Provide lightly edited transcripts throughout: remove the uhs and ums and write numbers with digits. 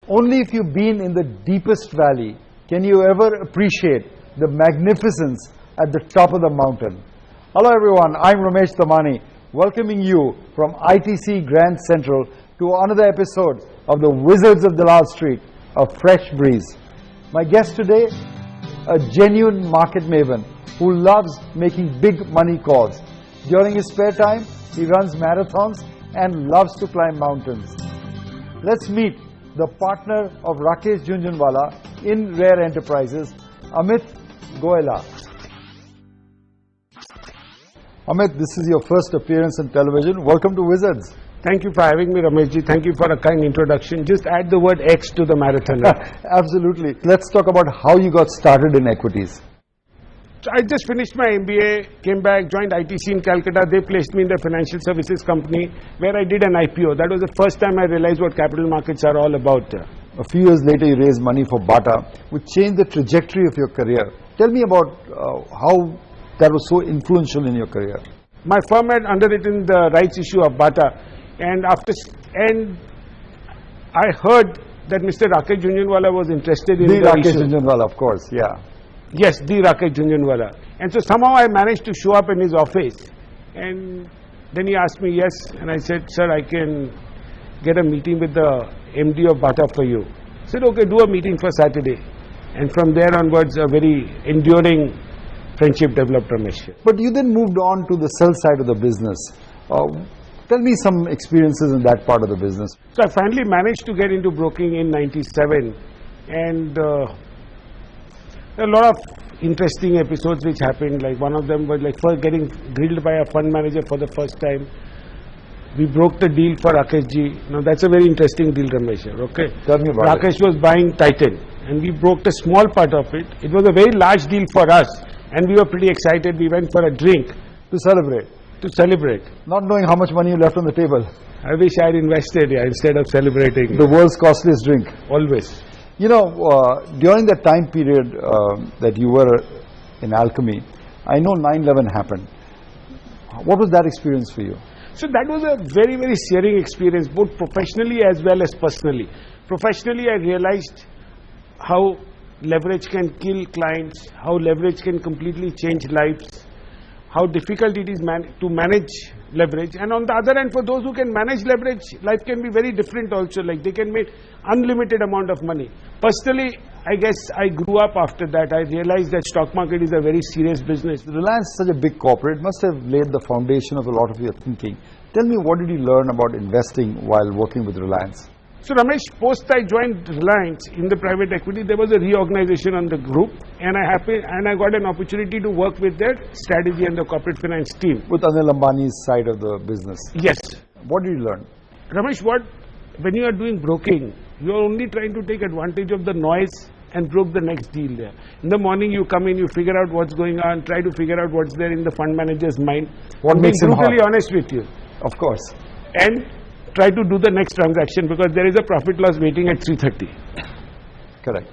Only if you've been in the deepest valley can you ever appreciate the magnificence at the top of the mountain. Hello everyone, I'm Ramesh Damani, welcoming you from ITC Grand Central to another episode of the Wizards of Dalal Street, a fresh breeze. My guest today, a genuine market maven who loves making big money calls. During his spare time, he runs marathons and loves to climb mountains. Let's meet the partner of Rakesh Jhunjhunwala in Rare Enterprises, AMIT GOELA. Amit, this is your first appearance on television. Welcome to Wizards. Thank you for having me, Rameshji. Thank you for a kind introduction. Just add the word X to the marathon. Absolutely. Let's talk about how you got started in equities. So I just finished my MBA, came back, joined ITC in Calcutta. They placed me in the financial services company where I did an IPO. That was the first time I realized what capital markets are all about. A few years later, you raised money for Bata, which changed the trajectory of your career. Tell me about how that was so influential in your career. My firm had underwritten the rights issue of Bata, and I heard that Mr. Rakesh Jhunjhunwala was interested in the Rakesh issue. Jhunjhunwala, of course, yeah. Yes, the Rakesh Jhunjhunwala. And so somehow I managed to show up in his office, and then he asked me, yes, and I said, sir, I can get a meeting with the MD of Bata for you. He said, okay, do a meeting for Saturday. And from there onwards, a very enduring friendship developed, Ramesh. But you then moved on to the sell side of the business. Tell me some experiences in that part of the business. So I finally managed to get into broking in '97, and a lot of interesting episodes which happened. Like one of them was like first getting grilled by a fund manager for the first time. We broke the deal for Rakeshji. Now that's a very interesting deal, Ramesh. Okay. Tell me about Rakesh was buying Titan, and we broke a small part of it. It was a very large deal for us, and we were pretty excited. We went for a drink to celebrate. Not knowing how much money you left on the table. I wish I had invested instead of celebrating. The world's costliest drink. Always. You know, during that time period that you were in Alchemy, I know 9/11 happened. What was that experience for you? So that was a very, very searing experience, both professionally as well as personally. Professionally, I realized how leverage can kill clients, how leverage can completely change lives, how difficult it is to manage leverage. And on the other hand, for those who can manage leverage, life can be very different also. Like they can make unlimited amount of money. Personally, I guess I grew up after that. I realized that stock market is a very serious business. Reliance is such a big corporate, must have laid the foundation of a lot of your thinking. Tell me, what did you learn about investing while working with Reliance? So Ramesh, post I joined Reliance in the private equity, there was a reorganization on the group, and I got an opportunity to work with their strategy and the corporate finance team. With Anil Ambani's side of the business. Yes. What did you learn? Ramesh, when you are doing broking, you are only trying to take advantage of the noise and broke the next deal there. In the morning you come in, you figure out what's going on, try to figure out what's there in the fund manager's mind. What makes him hot? Brutally honest with you. Of course. And try to do the next transaction because there is a profit loss waiting at 3:30. Correct.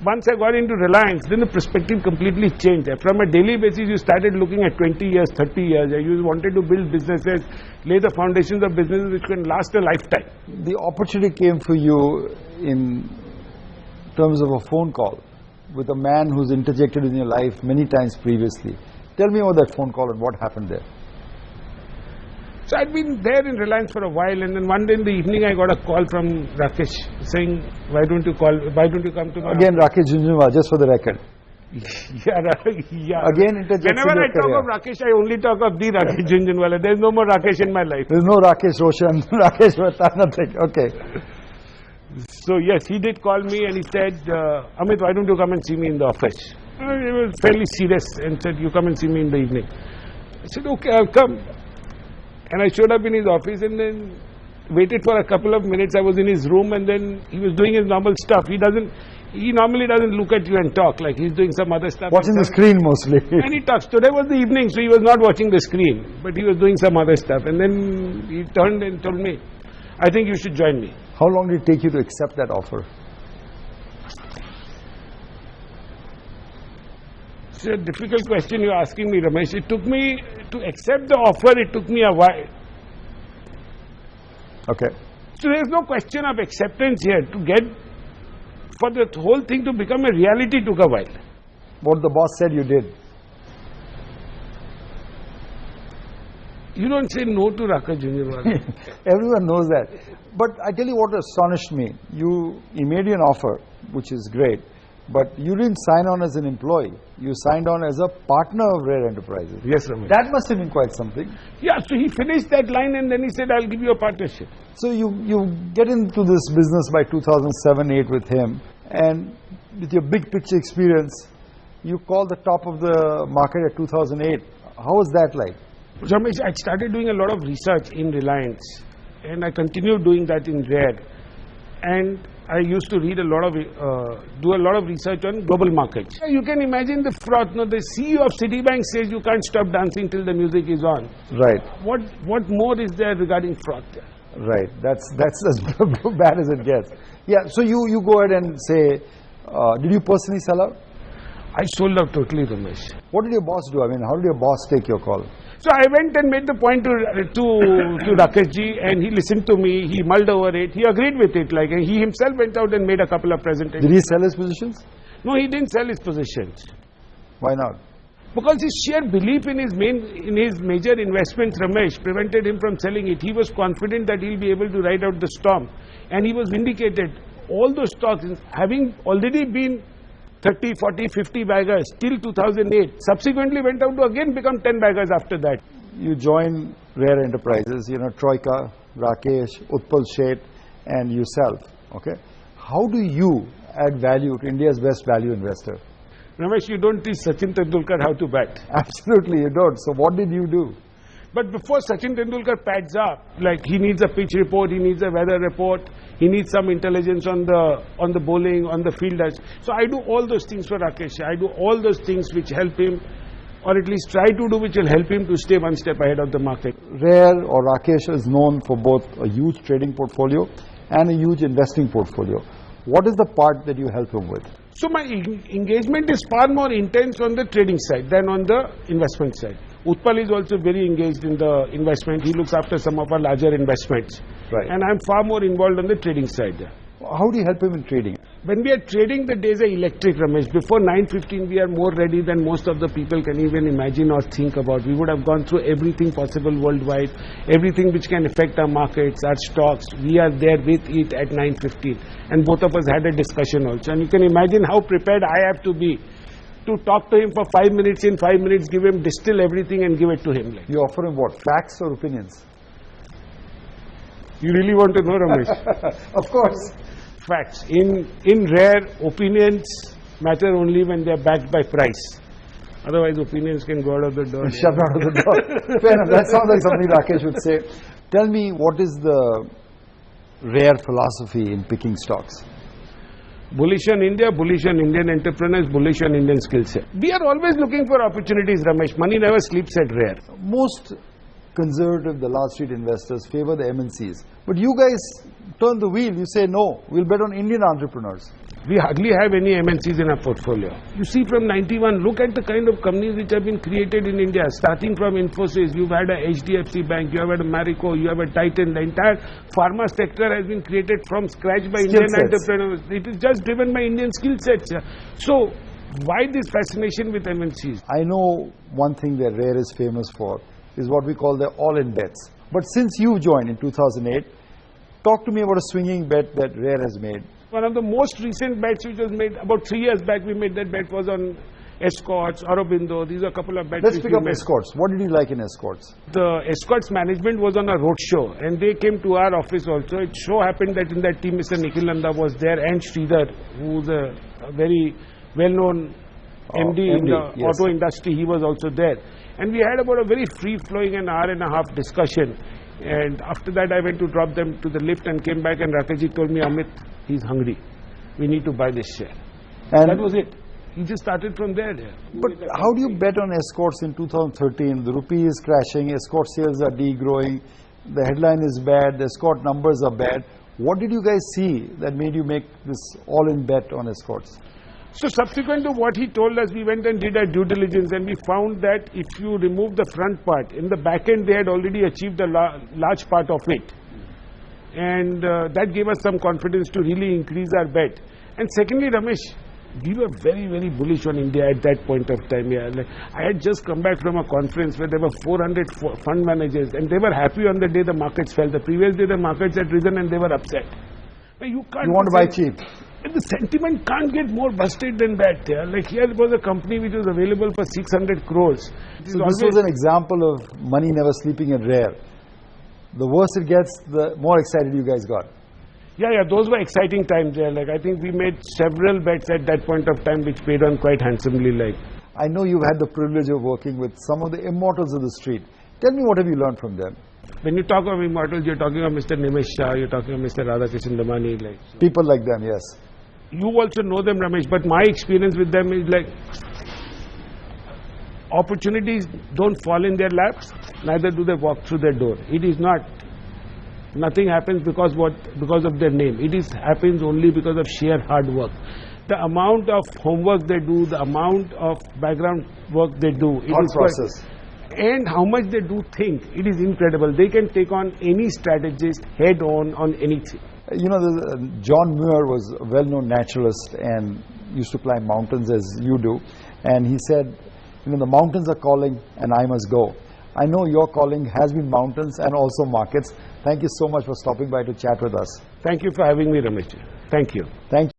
Once I got into Reliance, then the perspective completely changed. From a daily basis, you started looking at 20 years, 30 years. You wanted to build businesses, lay the foundations of businesses which can last a lifetime. The opportunity came for you in terms of a phone call with a man who's interjected in your life many times previously. Tell me about that phone call and what happened there. So I'd been there in Reliance for a while, and then one day in the evening I got a call from Rakesh saying, why don't you come to my Again, Rakesh Jhunjhunwala, just for the record. Yeah. Again, whenever I talk of Rakesh, I only talk of the Rakesh Jhunjhunwala. There's no more Rakesh in my life. There's no Rakesh Roshan, Rakesh Mehta, nothing. Okay. So yes, he did call me and he said, Amit, why don't you come and see me in the office? He was fairly serious and said, you come and see me in the evening. I said, okay, I'll come. And I showed up in his office and then waited for a couple of minutes. I was in his room and then he was doing his normal stuff. He normally doesn't look at you and talk, like he's doing some other stuff. Watching the screen mostly. And he talks. Today was the evening, so he was not watching the screen, but he was doing some other stuff. And then he turned and told me, I think you should join me. How long did it take you to accept that offer? It's a difficult question you're asking me, Ramesh. It took me, to accept the offer, it took me a while. Okay. So there's no question of acceptance here. To get for the whole thing to become a reality took a while. What the boss said you did. You don't say no to Rakesh Junior. Everyone knows that. But I tell you what astonished me. He made you an offer, which is great, but you didn't sign on as an employee. You signed on as a partner of Rare Enterprises. Yes, Ramesh. That must have been quite something. Yeah, so he finished that line and then he said, I'll give you a partnership. So you get into this business by 2007-8 with him, and with your big picture experience, you call the top of the market at 2008. How was that like? Ramesh, I started doing a lot of research in Reliance, and I continued doing that in Rare. And I used to read a lot of, do a lot of research on global markets. You can imagine the froth. No, the CEO of Citibank says you can't stop dancing till the music is on. Right. What more is there regarding froth? Right. That's as bad as it gets. Yeah. So you go ahead and say, did you personally sell out? I sold out totally, Ramesh. What did your boss do? I mean, how did your boss take your call? So I went and made the point to Rakesh ji, and he listened to me. He mulled over it. He agreed with it. Like, and he himself went out and made a couple of presentations. Did he sell his positions? No, he didn't sell his positions. Why not? Because his sheer belief in his major investments, Ramesh, prevented him from selling it. He was confident that he'll be able to ride out the storm, and he was vindicated. All those stocks, having already been 30, 40, 50 baggers till 2008, subsequently went out to again become 10 baggers after that. You join Rare Enterprises, Troika, Rakesh, Utpal Sheth, and yourself. Okay, how do you add value to India's best value investor? Ramesh, you don't teach Sachin Tendulkar how to bat. Absolutely, you don't. So what did you do? But before Sachin Tendulkar pads up, like he needs a pitch report, he needs a weather report, he needs some intelligence on the bowling, on the fielders. So I do all those things for Rakesh. I do all those things which help him, or at least try to do, which will help him to stay one step ahead of the market. Rare or Rakesh is known for both a huge trading portfolio and a huge investing portfolio. What is the part that you help him with? So my engagement is far more intense on the trading side than on the investment side. Utpal is also very engaged in the investment. He looks after some of our larger investments. Right. And I'm far more involved on the trading side. How do you help him in trading? When we are trading, the days are electric, Ramesh. Before 9:15, we are more ready than most of the people can even imagine or think about. We would have gone through everything possible worldwide, everything which can affect our markets, our stocks. We are there with it at 9:15. And both of us had a discussion also. And you can imagine how prepared I have to be to talk to him for 5 minutes. In 5 minutes, give him, distill everything and give it to him. You offer him what? Facts or opinions? You really want to know, Ramesh? Of course. Facts. In Rare, opinions matter only when they are backed by price. Otherwise, opinions can go out of the door. Shut out of the door. Fair enough. That sounds like something Rakesh would say. Tell me, what is the Rare philosophy in picking stocks? Bullish on India, bullish on Indian entrepreneurs, bullish on Indian skill set. We are always looking for opportunities, Ramesh. Money never sleeps at Rare. Most conservative, the large street investors favor the MNCs. But you guys turn the wheel. You say, no, we'll bet on Indian entrepreneurs. We hardly have any MNCs in our portfolio. You see, from 91, look at the kind of companies which have been created in India. Starting from Infosys, you've had a HDFC Bank, you have had a Marico, you have a Titan. The entire pharma sector has been created from scratch by Indian entrepreneurs. It is just driven by Indian skill sets. So, why this fascination with MNCs? I know one thing that Rare is famous for is what we call the all-in bets. But since you joined in 2008, talk to me about a swinging bet that Rare has made. One of the most recent bets which was made about 3 years back, we made that bet was on Escorts, Aurobindo. These are a couple of bets. Let's pick up Escorts. What did you like in Escorts? The Escorts management was on a road show and they came to our office also. It so happened that in that team Mr. Nikhil Nanda was there and Sridhar, who's a very well-known MD in the auto industry. He was also there. And we had about a very free-flowing an hour and a half discussion. And after that, I went to drop them to the lift and came back and Rakeshji told me, Amit, he's hungry. We need to buy this share. And that was it. He just started from there. But how do you bet on Escorts in 2013? The rupee is crashing, Escort sales are degrowing, the headline is bad, the Escort numbers are bad. What did you guys see that made you make this all-in bet on Escorts? So subsequent to what he told us, we went and did our due diligence and we found that if you remove the front part, in the back end they had already achieved a large part of it. And that gave us some confidence to really increase our bet. And secondly, Ramesh, we were very, very bullish on India at that point of time. Yeah, like I had just come back from a conference where there were 400 fund managers, and they were happy on the day the markets fell. The previous day the markets had risen, and they were upset. But you can't. You want to buy cheap. And the sentiment can't get more busted than that. Yeah? Like here was a company which was available for 600 crores. So this was an example of money never sleeping at rare. The worse it gets, the more excited you guys got. Yeah, those were exciting times there. Like I think we made several bets at that point of time which paid on quite handsomely. Like I know you've had the privilege of working with some of the immortals of the street. Tell me, what have you learned from them? When you talk of immortals, you're talking of Mr. Ramesh Shah, you're talking of Mr. Damani. Like so. People like them, yes. You also know them, Ramesh, but my experience with them is like opportunities don't fall in their laps, neither do they walk through their door. It is not. Nothing happens because of their name. It happens only because of sheer hard work. The amount of homework they do, the amount of background work they do, it is process. And how much they do think, it is incredible. They can take on any strategist head on anything. You know, John Muir was a well-known naturalist and used to climb mountains as you do. And he said, you know, the mountains are calling and I must go. I know your calling has been mountains and also markets. Thank you so much for stopping by to chat with us. Thank you for having me, Ramesh. Thank you. Thank you.